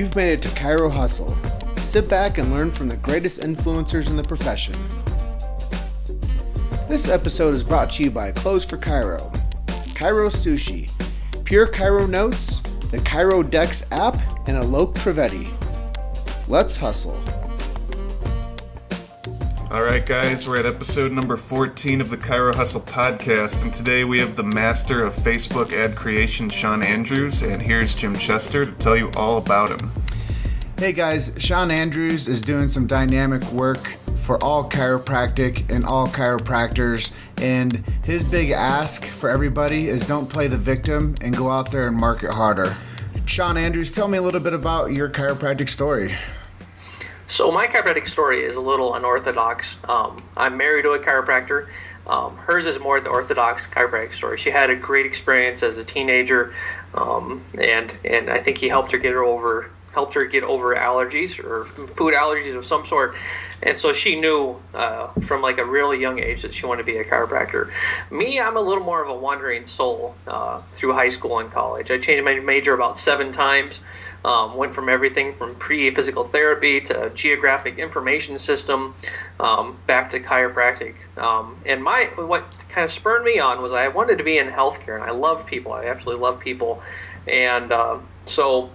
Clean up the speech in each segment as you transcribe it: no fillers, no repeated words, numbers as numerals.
You've made it to Chiro Hustle. Sit back and learn from the greatest influencers in the profession. This episode is brought to you by Clothes for Chiro, Chiro Sushi, Pure Chiro Notes, the Chiro Dex app, and Alok Trivedi. Let's hustle. All right, guys, we're at episode number 14 of the Chiro Hustle podcast, and today we have the master of Facebook ad creation, Shawn Andrews, and here's Jim Chester to tell you all about him. Hey guys, Shawn Andrews is doing some dynamic work for all chiropractic and all chiropractors, and his big ask for everybody is don't play the victim and go out there and market harder. Shawn Andrews, tell me a little bit about your chiropractic story. So my chiropractic story is a little unorthodox. I'm married to a chiropractor. Hers is more the orthodox chiropractic story. She had a great experience as a teenager, and I think he helped her get over allergies or food allergies of some sort. And so she knew from like a really young age that she wanted to be a chiropractor. Me, I'm a little more of a wandering soul through high school and college. I changed my major about 7 times. Went from everything from pre-physical therapy to geographic information system, back to chiropractic. And what kind of spurred me on was I wanted to be in healthcare, and I loved people. I absolutely love people. And so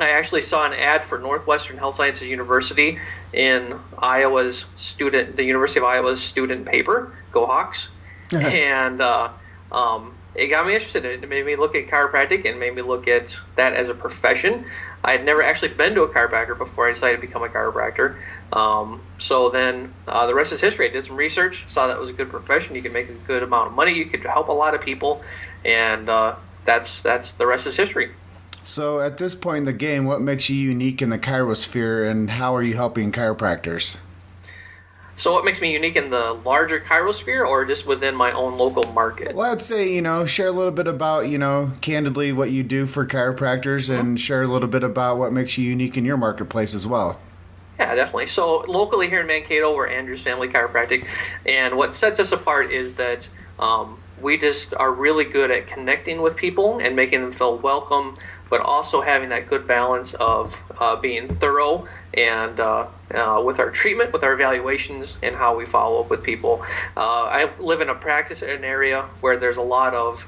I actually saw an ad for Northwestern Health Sciences University in the University of Iowa's student paper, Go Hawks. And it got me interested. It made me look at chiropractic and made me look at that as a profession. I had never actually been to a chiropractor before I decided to become a chiropractor. So then the rest is history. I did some research, saw that it was a good profession. You could make a good amount of money. You could help a lot of people. And that's the rest is history. So at this point in the game, what makes you unique in the chirosphere, and how are you helping chiropractors? So what makes me unique in the larger chirosphere, or just within my own local market? Well, I'd say, share a little bit about, candidly what you do for chiropractors, and share a little bit about what makes you unique in your marketplace as well. Yeah, definitely. So locally here in Mankato, we're Andrews Family Chiropractic, and what sets us apart is that we just are really good at connecting with people and making them feel welcome, but also having that good balance of being thorough and with our treatment, with our evaluations, and how we follow up with people. I live in an area where there's a lot of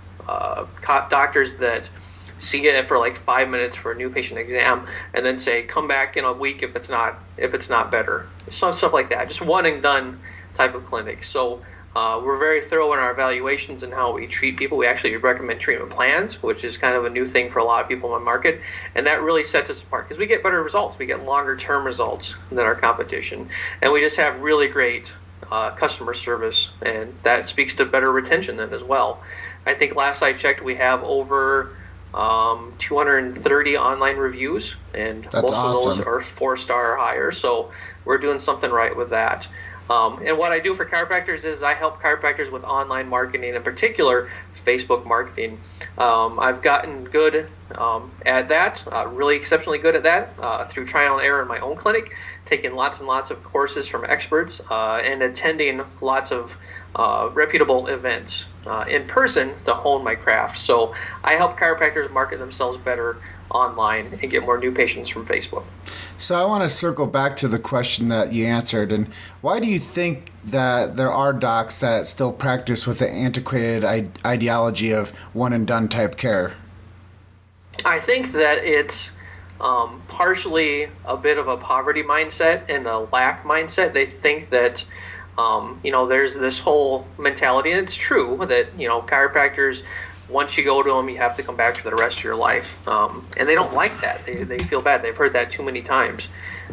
doctors that see it for like 5 minutes for a new patient exam, and then say come back in a week if it's not better. Some stuff like that, just one and done type of clinic. So we're very thorough in our evaluations and how we treat people. We actually recommend treatment plans, which is kind of a new thing for a lot of people in my market. And that really sets us apart because we get better results. We get longer term results than our competition. And we just have really great customer service. And that speaks to better retention then as well. I think last I checked, we have over 230 online reviews. And That's most awesome. of those are 4-star or higher. So we're doing something right with that. And what I do for chiropractors is I help chiropractors with online marketing, in particular Facebook marketing. I've gotten good at that, really exceptionally good at that through trial and error in my own clinic, taking lots and lots of courses from experts and attending lots of reputable events in person to hone my craft. So I help chiropractors market themselves better online and get more new patients from Facebook. So I want to circle back to the question that you answered, and why do you think that there are docs that still practice with the antiquated ideology of one and done type care? I think that it's partially a bit of a poverty mindset and a lack mindset. They think that there's this whole mentality, and it's true that chiropractors, once you go to them, you have to come back for the rest of your life. And they don't like that. They feel bad. They've heard that too many times.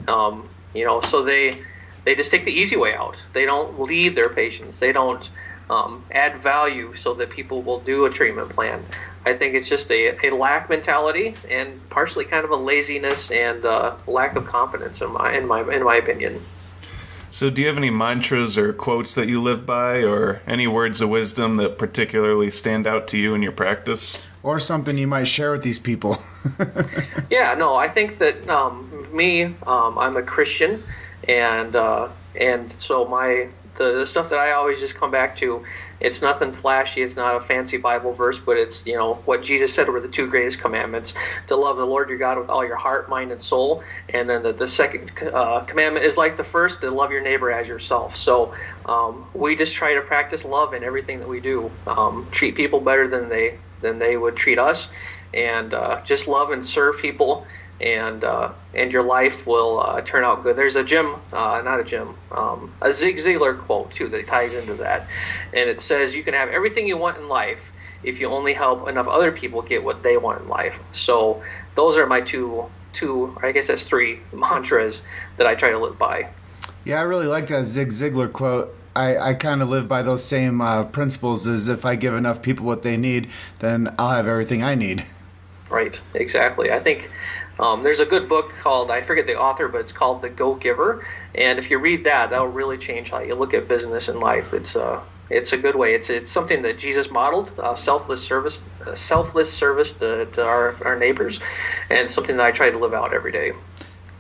So they just take the easy way out. They don't lead their patients. They don't add value so that people will do a treatment plan. I think it's just a lack mentality and partially kind of a laziness and lack of confidence in my opinion. So do you have any mantras or quotes that you live by, or any words of wisdom that particularly stand out to you in your practice? Or something you might share with these people? Yeah, no, I think that I'm a Christian, and so the stuff that I always just come back to, it's nothing flashy. It's not a fancy Bible verse, but it's, what Jesus said were the two greatest commandments: to love the Lord your God with all your heart, mind, and soul. And then the second commandment is like the first, to love your neighbor as yourself. So we just try to practice love in everything that we do. Treat people better than they would treat us, and just love and serve people. And your life will turn out good. There's a Zig Ziglar quote too that ties into that, and it says you can have everything you want in life if you only help enough other people get what they want in life. So those are my two, I guess that's three mantras that I try to live by. Yeah, I really like that Zig Ziglar quote. I kind of live by those same principles. As if I give enough people what they need, then I'll have everything I need. Right, exactly. I think there's a good book called, I forget the author, but it's called The Go-Giver. And if you read that, that'll really change how you look at business and life. It's a good way. It's something that Jesus modeled, selfless service to our neighbors, and something that I try to live out every day.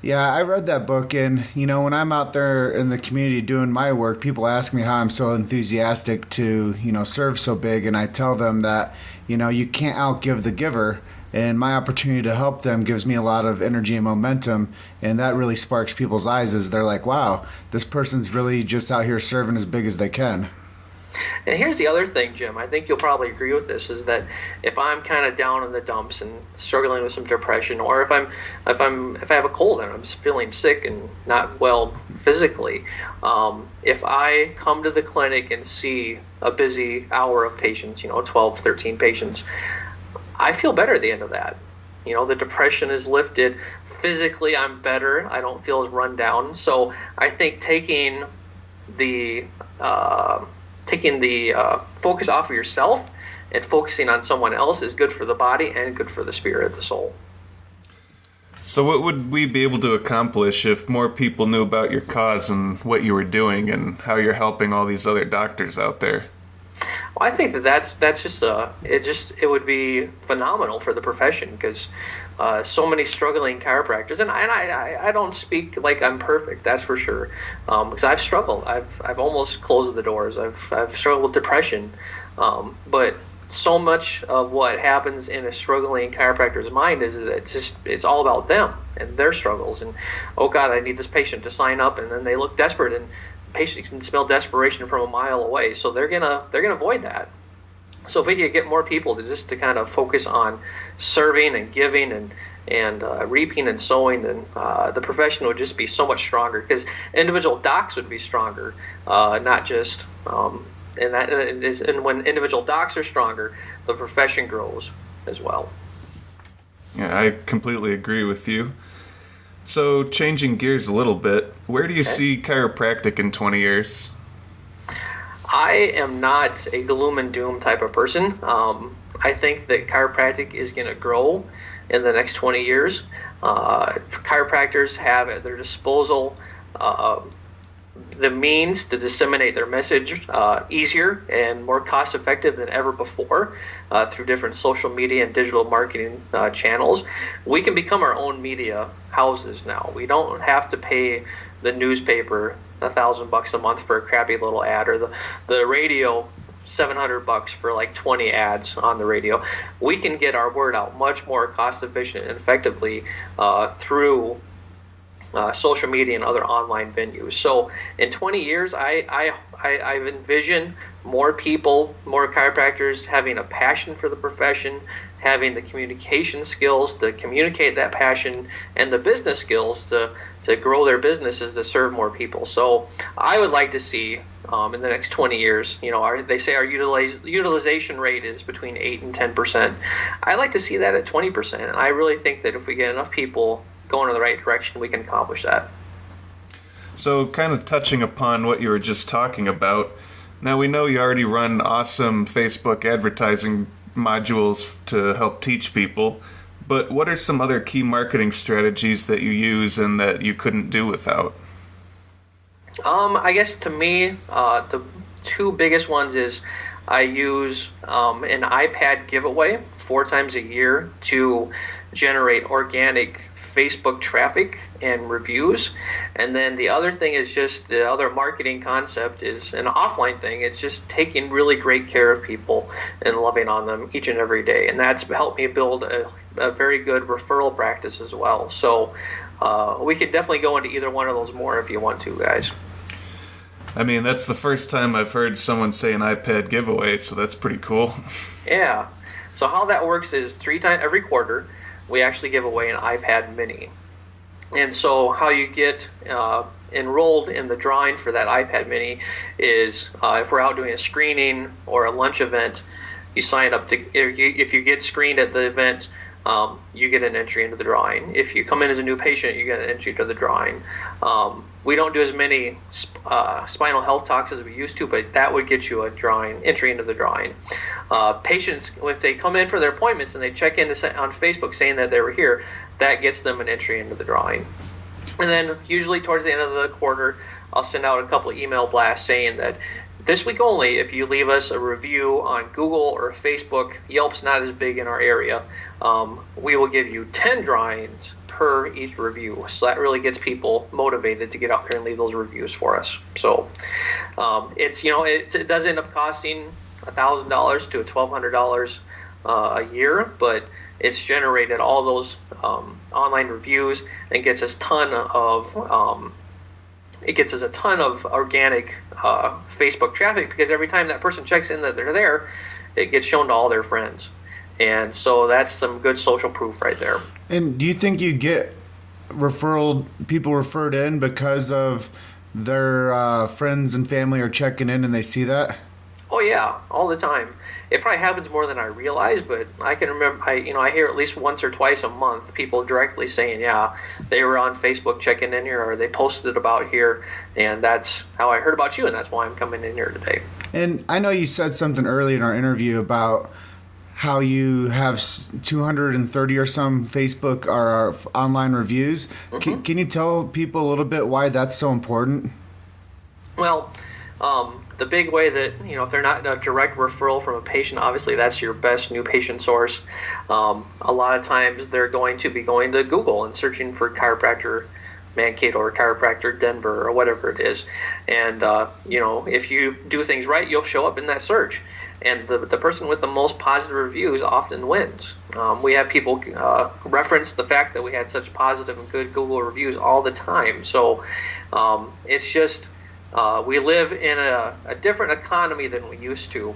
Yeah, I read that book, and when I'm out there in the community doing my work, people ask me how I'm so enthusiastic to serve so big, and I tell them that you can't outgive the giver. And my opportunity to help them gives me a lot of energy and momentum, and that really sparks people's eyes as they're like, wow, this person's really just out here serving as big as they can. And here's the other thing, Jim, I think you'll probably agree with this, is that if I'm kind of down in the dumps and struggling with some depression, or if I have a cold and I'm feeling sick and not well physically, if I come to the clinic and see a busy hour of patients, 12, 13 patients, I feel better at the end of that. The depression is lifted. Physically, I'm better. I don't feel as run down. So I think taking the focus off of yourself and focusing on someone else is good for the body and good for the spirit, the soul. So what would we be able to accomplish if more people knew about your cause and what you were doing and how you're helping all these other doctors out there? Well, I think that's just it would be phenomenal for the profession, because so many struggling chiropractors, and I don't speak like I'm perfect, that's for sure, because I've struggled. I've almost closed the doors. I've struggled with depression, but so much of what happens in a struggling chiropractor's mind is that it's all about them and their struggles, and oh God, I need this patient to sign up, and then they look desperate, and patients can smell desperation from a mile away, so they're gonna avoid that. So if we could get more people to kind of focus on serving and giving and reaping and sowing, then the profession would just be so much stronger, because individual docs would be stronger, not just and when individual docs are stronger, the profession grows as well. Yeah, I completely agree with you. So, changing gears a little bit, where do you see chiropractic in 20 years? I am not a gloom and doom type of person. I think that chiropractic is going to grow in the next 20 years. Chiropractors have at their disposal the means to disseminate their message easier and more cost effective than ever before through different social media and digital marketing channels. We can become our own media houses now. We don't have to pay the newspaper $1,000 a month for a crappy little ad, or the radio $700 for like 20 ads on the radio. We can get our word out much more cost efficient and effectively through social media and other online venues. So in 20 years, I envision more people, more chiropractors having a passion for the profession, having the communication skills to communicate that passion, and the business skills to grow their businesses to serve more people. So I would like to see in the next 20 years, they say our utilization rate is between 8 and 10%. I'd like to see that at 20%. And I really think that if we get enough people going in the right direction, we can accomplish that. So kind of touching upon what you were just talking about, now we know you already run awesome Facebook advertising modules to help teach people, but what are some other key marketing strategies that you use and that you couldn't do without? I guess to me, the two biggest ones is I use an iPad giveaway 4 times a year to generate organic Facebook traffic and reviews. And then the other thing is just the other marketing concept is an offline thing. It's just taking really great care of people and loving on them each and every day. And that's helped me build a very good referral practice as well. So we could definitely go into either one of those more if you want to, guys. I mean, that's the first time I've heard someone say an iPad giveaway, so that's pretty cool. Yeah. So how that works is 3 times every quarter, we actually give away an iPad mini. And so how you get enrolled in the drawing for that iPad mini is if we're out doing a screening or a lunch event, you sign up to, if you get screened at the event, you get an entry into the drawing. If you come in as a new patient, you get an entry to the drawing. We don't do as many spinal health talks as we used to, but that would get you a entry into the drawing. Patients, if they come in for their appointments and they check in on Facebook saying that they were here, that gets them an entry into the drawing. And then usually towards the end of the quarter, I'll send out a couple of email blasts saying that this week only, if you leave us a review on Google or Facebook, Yelp's not as big in our area, we will give you 10 drawings per each review. So that really gets people motivated to get out there and leave those reviews for us. So it does end up costing $1,000 to $1,200 a year, but it's generated all those online reviews and gets us a ton of organic Facebook traffic, because every time that person checks in that they're there, it gets shown to all their friends. And so that's some good social proof right there. And do you think you get people referred in because of their friends and family are checking in and they see that? Oh yeah, all the time. It probably happens more than I realize, but I can remember, I hear at least once or twice a month people directly saying, yeah, they were on Facebook checking in here, or they posted about here, and that's how I heard about you, and that's why I'm coming in here today. And I know you said something early in our interview about how you have 230 or some Facebook or online reviews. Mm-hmm. Can you tell people a little bit why that's so important? Well, the big way that, if they're not a direct referral from a patient, obviously that's your best new patient source. A lot of times they're going to be going to Google and searching for chiropractor Mankato or chiropractor Denver or whatever it is. And, if you do things right, you'll show up in that search. And the person with the most positive reviews often wins. We have people reference the fact that we had such positive and good Google reviews all the time. So it's just... we live in a different economy than we used to.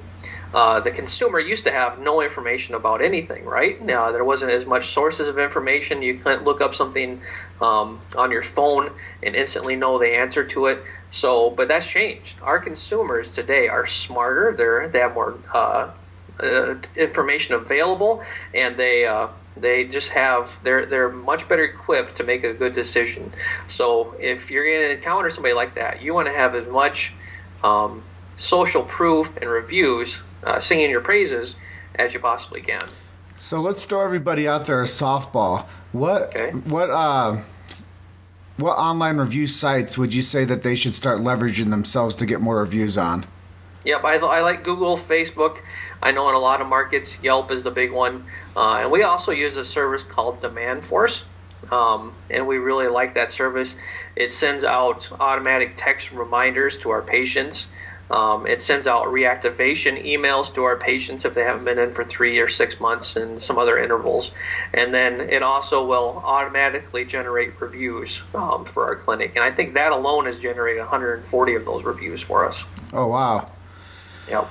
The consumer used to have no information about anything, right? Now, there wasn't as much sources of information. You couldn't look up something on your phone and instantly know the answer to it. But that's changed. Our consumers today are smarter. They have more information available, and they just have they're much better equipped to make a good decision. So if you're going to encounter somebody like that, you want to have as much social proof and reviews singing your praises as you possibly can. So let's throw everybody out there a softball. What online review sites would you say that they should start leveraging themselves to get more reviews on? Yep, I like Google, Facebook. I know in a lot of markets, Yelp is the big one. And we also use a service called Demand Force. And we really like that service. It sends out automatic text reminders to our patients. It sends out reactivation emails to our patients if they haven't been in for 3 or 6 months and some other intervals. And then it also will automatically generate reviews for our clinic. And I think that alone has generated 140 of those reviews for us. Oh, wow. Yep.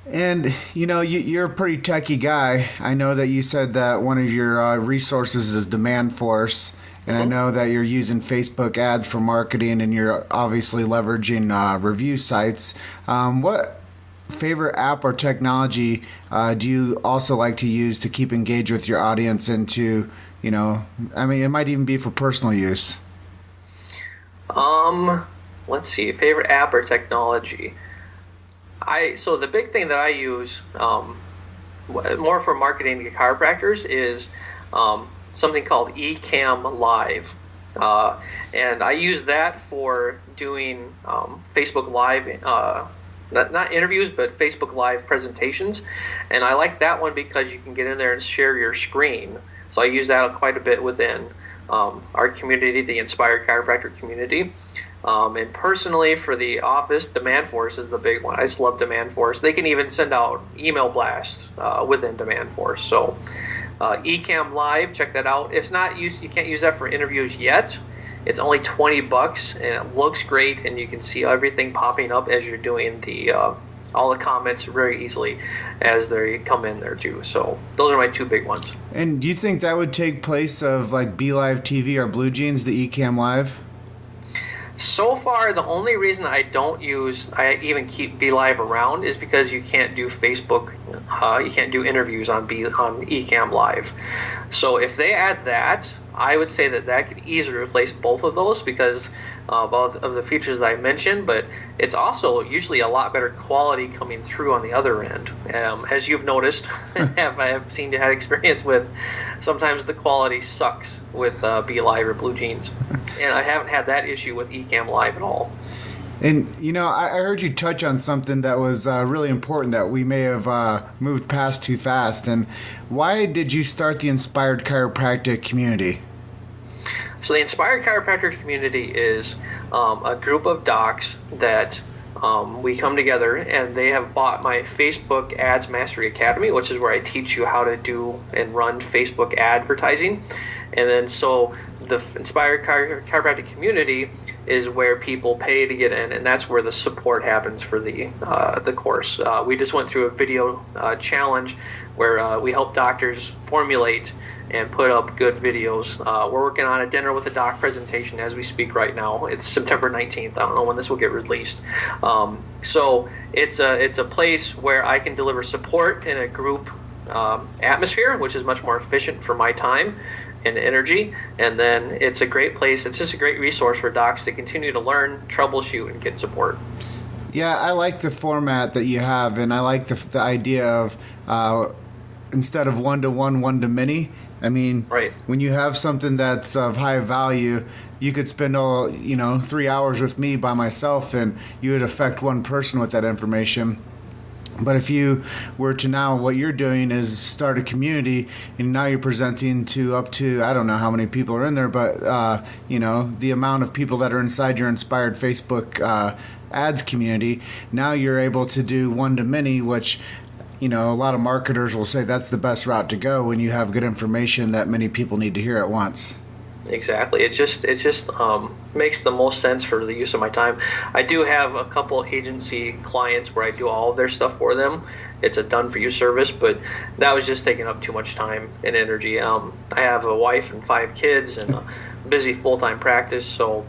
And, you're a pretty techie guy. I know that you said that one of your resources is Demand Force. And I know that you're using Facebook ads for marketing, and you're obviously leveraging review sites. What favorite app or technology do you also like to use to keep engaged with your audience and to, it might even be for personal use? Let's see, favorite app or technology. So the big thing that I use more for marketing to chiropractors is something called Ecamm Live. And I use that for doing Facebook Live, not interviews, but Facebook Live presentations. And I like that one because you can get in there and share your screen. So I use that quite a bit within our community, the Inspired Chiropractor community. And personally, for the office, Demand Force is the big one. I just love Demand Force. They can even send out email blasts within Demand Force. So Ecamm Live, check that out. It's not you can't use that for interviews yet. It's only $20, and it looks great, and you can see everything popping up as you're doing all the comments very easily as they come in there too. So those are my two big ones. And do you think that would take place of like Be Live TV or Blue Jeans, the Ecamm Live? So far, the only reason I even keep Be Live around is because you can't do Facebook, you can't do interviews on Ecamm Live. So if they add that, I would say that could easily replace both of those because of the features that I mentioned, but it's also usually a lot better quality coming through on the other end. As you've noticed, I have seen you had experience with, sometimes the quality sucks with Be Live or Blue Jeans, and I haven't had that issue with Ecamm Live at all. And, I heard you touch on something that was really important that we may have moved past too fast. And why did you start the Inspired Chiropractic community? So the Inspired Chiropractor community is a group of docs that we come together, and they have bought my Facebook Ads Mastery Academy, which is where I teach you how to do and run Facebook advertising. And then so the Inspired Chiropractic community is where people pay to get in, and that's where the support happens for the course. We just went through a video challenge where we help doctors formulate and put up good videos. We're working on a Dinner with a Doc presentation as we speak right now. It's September 19th. I don't know when this will get released. So it's a place where I can deliver support in a group atmosphere, which is much more efficient for my time and energy. And then it's a great place. It's just a great resource for docs to continue to learn, troubleshoot, and get support. Yeah, I like the format that you have, and I like the idea of instead of one-to-one, one-to-many. I mean, right. When you have something that's of high value, you could spend 3 hours with me by myself, and you would affect one person with that information. But if you were to now, what you're doing is start a community, and now you're presenting to up to, I don't know how many people are in there, but, the amount of people that are inside your Inspired Facebook ads community, now you're able to do one-to-many, which, a lot of marketers will say that's the best route to go when you have good information that many people need to hear at once. Exactly. It just makes the most sense for the use of my time. I do have a couple agency clients where I do all of their stuff for them. It's a done-for-you service, but that was just taking up too much time and energy. I have a wife and 5 kids and a busy full-time practice, so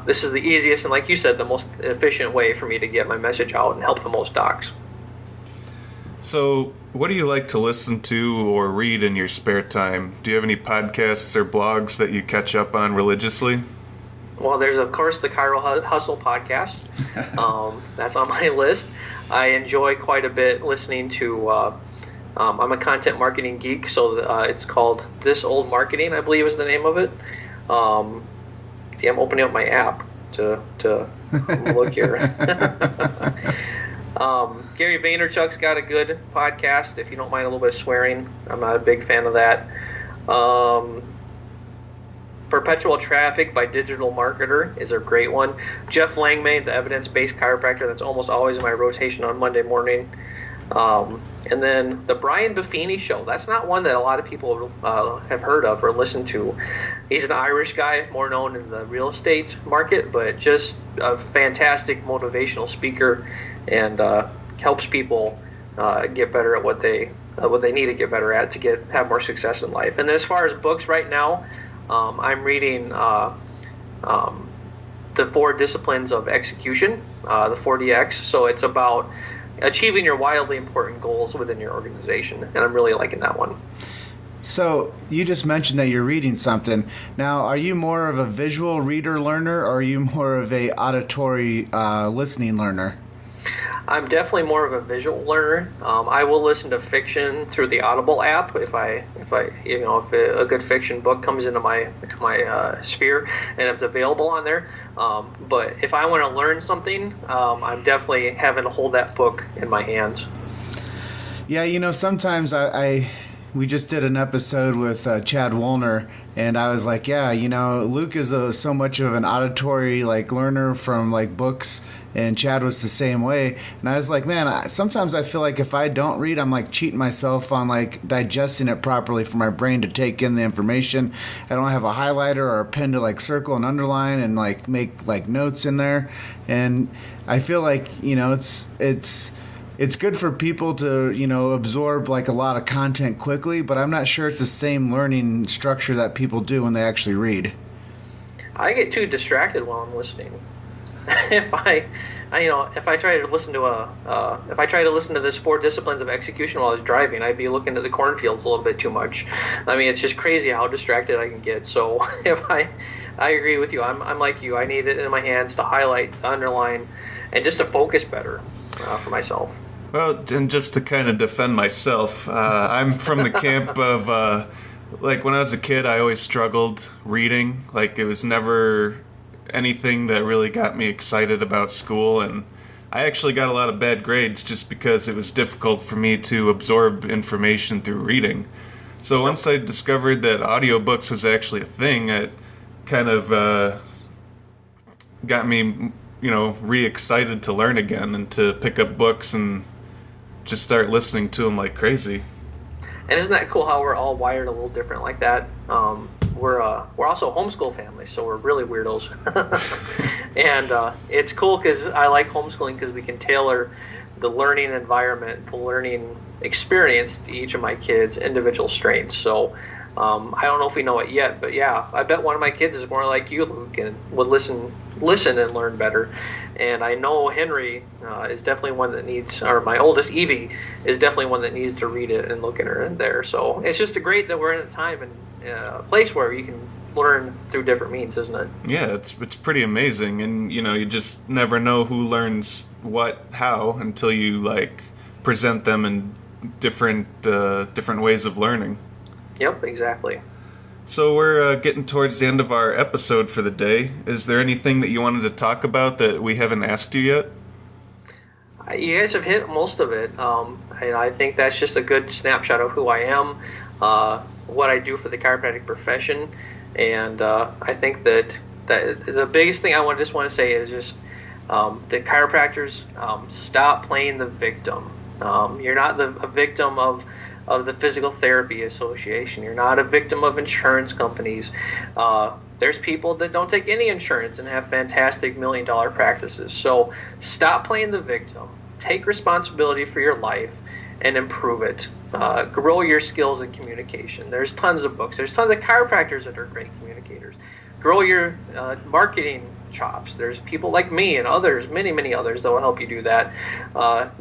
this is the easiest and, like you said, the most efficient way for me to get my message out and help the most docs. So, what do you like to listen to or read in your spare time? Do you have any podcasts or blogs that you catch up on religiously? Well, there's, of course, the Chiro Hustle podcast. That's on my list. I enjoy quite a bit listening to, I'm a content marketing geek, so it's called This Old Marketing, I believe is the name of it. See, I'm opening up my app to look here. Gary Vaynerchuk's got a good podcast, if you don't mind a little bit of swearing. I'm not a big fan of that. Perpetual Traffic by Digital Marketer is a great one. Jeff Langmaid, the evidence-based chiropractor, that's almost always in my rotation on Monday morning. And then the Brian Buffini Show. That's not one that a lot of people have heard of or listened to. He's an Irish guy, more known in the real estate market, but just a fantastic motivational speaker, and helps people get better at what they need to get better at to have more success in life. And then as far as books right now, I'm reading the 4 Disciplines of Execution, the 4DX. So it's about achieving your wildly important goals within your organization, and I'm really liking that one. So you just mentioned that you're reading something. Now, are you more of a visual reader learner, or are you more of a auditory listening learner? I'm definitely more of a visual learner. I will listen to fiction through the Audible app if a good fiction book comes into my sphere and it's available on there. But if I want to learn something, I'm definitely having to hold that book in my hands. Yeah, sometimes we just did an episode with Chad Woolner, and I was like, yeah, Luke is so much of an auditory learner from books, and Chad was the same way. And I was like, man, sometimes I feel like if I don't read, I'm cheating myself on digesting it properly for my brain to take in the information. I don't have a highlighter or a pen to circle and underline and make notes in there. And I feel like it's good for people to absorb a lot of content quickly, but I'm not sure it's the same learning structure that people do when they actually read. I get too distracted while I'm listening. If I try to listen to this 4 disciplines of execution while I was driving, I'd be looking at the cornfields a little bit too much. I mean, it's just crazy how distracted I can get. So if I agree with you. I'm like you. I need it in my hands to highlight, to underline, and just to focus better for myself. Well, and just to kind of defend myself, I'm from the camp of when I was a kid, I always struggled reading. It was never anything that really got me excited about school, and I actually got a lot of bad grades just because it was difficult for me to absorb information through reading. So once I discovered that audiobooks was actually a thing, it kind of got me, re-excited to learn again and to pick up books and just start listening to them like crazy. And isn't that cool how we're all wired a little different like that? We're also a homeschool family, so we're really weirdos. And it's cool because I like homeschooling because we can tailor the learning environment, the learning experience to each of my kids' individual strengths. So I don't know if we know it yet, but yeah, I bet one of my kids is more like you, Luke, and would listen and learn better. And I know Henry is definitely one that needs, or my oldest, Evie, is definitely one that needs to read it and look at her in there. So it's just great that we're in a time and a place where you can learn through different means, isn't it? Yeah, it's pretty amazing. And, you just never know who learns how until you, present them in different ways of learning. Yep, exactly. So we're getting towards the end of our episode for the day. Is there anything that you wanted to talk about that we haven't asked you yet? You guys have hit most of it. And I think that's just a good snapshot of who I am, what I do for the chiropractic profession. And I think that the biggest thing I just want to say is just the chiropractors, stop playing the victim. You're not a victim of the Physical Therapy Association. You're not a victim of insurance companies. There's people that don't take any insurance and have fantastic $1 million practices. So stop playing the victim. Take responsibility for your life and improve it. Grow your skills in communication. There's tons of books. There's tons of chiropractors that are great communicators. Grow your marketing chops. There's people like me and others, many, many others that will help you do that.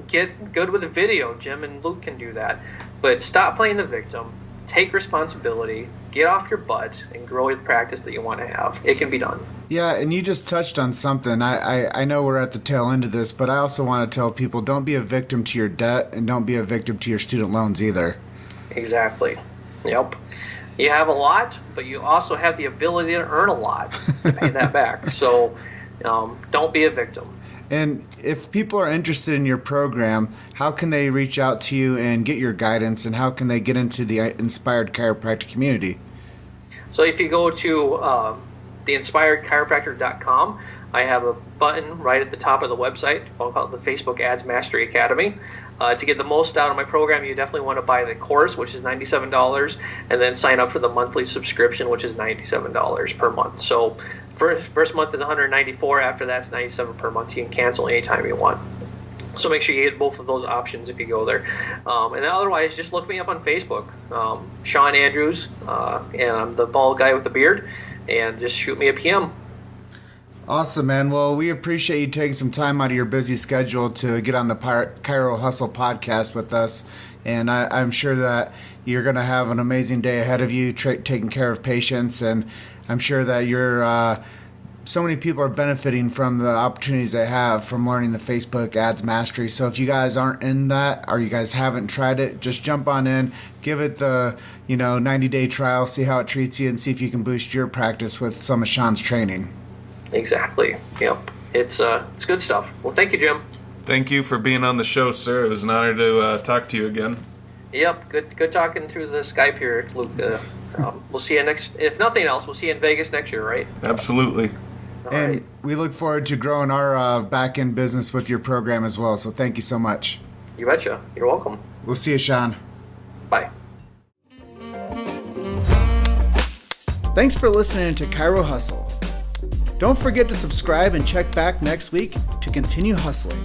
Get good with video. Jim and Luke can do that. But stop playing the victim. Take responsibility. Get off your butt and grow the practice that you want to have. It can be done. Yeah, and you just touched on something. I know we're at the tail end of this, but I also want to tell people don't be a victim to your debt and don't be a victim to your student loans either. Exactly. Yep. You have a lot, but you also have the ability to earn a lot to pay that back. So don't be a victim. And if people are interested in your program, how can they reach out to you and get your guidance, and how can they get into the Inspired Chiropractic community? So if you go to theinspiredchiropractor.com, I have a button right at the top of the website called the Facebook Ads Mastery Academy. To get the most out of my program, you definitely want to buy the course, which is $97, and then sign up for the monthly subscription, which is $97 per month. So first month is $194. After that's $97 per month. You can cancel anytime you want. So make sure you get both of those options if you go there. And otherwise, just look me up on Facebook, Shawn Andrews, and I'm the bald guy with the beard, and just shoot me a PM. Awesome, man. Well, we appreciate you taking some time out of your busy schedule to get on the Chiro Hustle podcast with us. And I'm sure that you're going to have an amazing day ahead of you taking care of patients. And I'm sure that so many people are benefiting from the opportunities they have from learning the Facebook Ads Mastery. So if you guys aren't in that or you guys haven't tried it, just jump on in, give it the 90-day trial, see how it treats you, and see if you can boost your practice with some of Shawn's training. Exactly. Yep. It's good stuff. Well, thank you, Jim. Thank you for being on the show, sir. It was an honor to talk to you again. Yep, good talking through the Skype here, Luke. We'll see you if nothing else, we'll see you in Vegas next year, right? Absolutely. All And right. we look forward to growing our back-end business with your program as well. So thank you so much. You betcha. You're welcome. We'll see you, Shawn. Bye. Thanks for listening to Chiro Hustle. Don't forget to subscribe and check back next week to continue hustling.